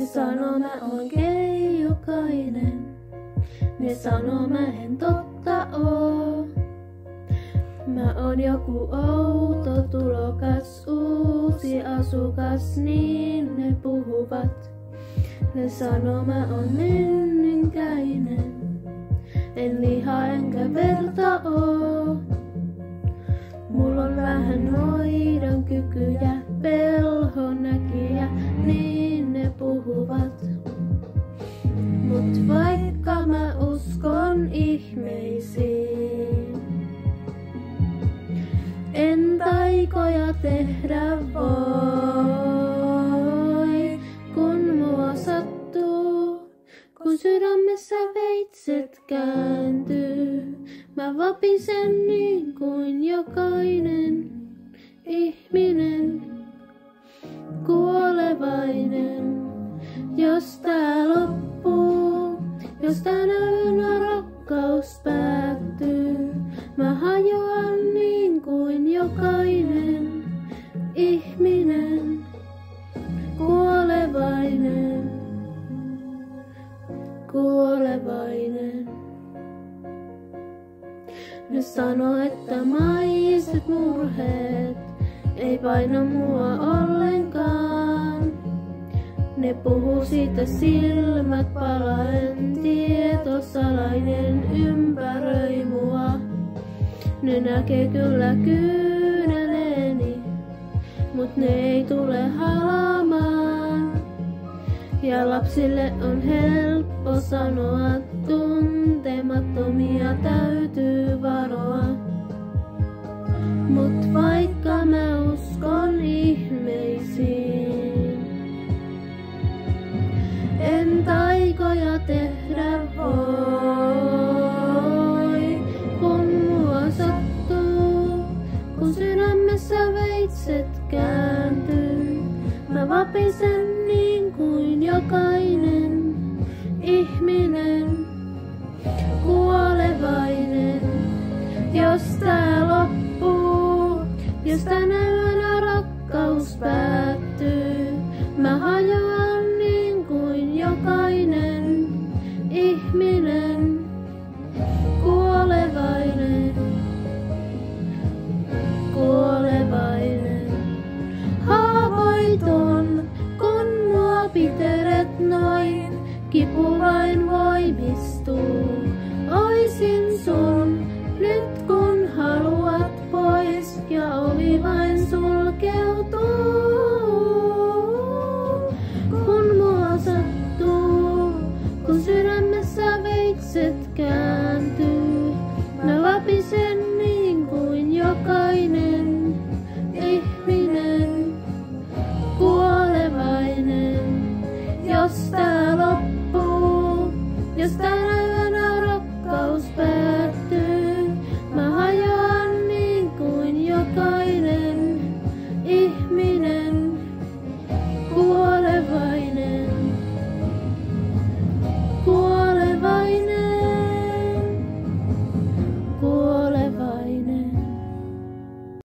Ne sanoo mä oon keijukainen. Ne sanoo mä en totta oo. Mä oon joku outo tulokas, uusi asukas, niin ne puhuvat. Ne sanoo mä oon menninkäinen. En liha enkä verta oo. Mulla on vähän hoidon kykyjä, pelhonäkijä, niin ne puhuvat. Mut vaikka mä uskon ihmeisiin, en taikoja tehdä voi, kun mua sattuu, kun sydämessä veitset kääntyy. Mä vapisen niin kuin jokainen ihminen, kuolevainen. Jos tää loppuu, jos tänä yönä rakkaus päättyy, mä hajoan niin kuin jokainen ihminen, kuolevainen, kuolevainen. Ne sanoo, että maiset murheet ei paina mua ollenkaan. Ne puhuu siitä silmät palaen, tietosalainen ympäröi mua. Ne näkee kyllä kyyneleeni, mut ne ei tule halaamaan. Ja lapsille on helppo sanoa, tuntemattomia täytyy varoa. Mut vaikka mä uskon ihmeisiin, en taikoja tehdä voi, kun mua sattuu, kun sydämessä veitset kääntyy. Mä vapisen niin kuin jokainen ihminen, kuolevainen. Jos tää loppuu, jos tänä yönä rakkaus päättyy, mä hajoan niin kuin jokainen ihminen, kuolevainen, kuolevainen. Haavoiton, kun mua piteret noin, kipu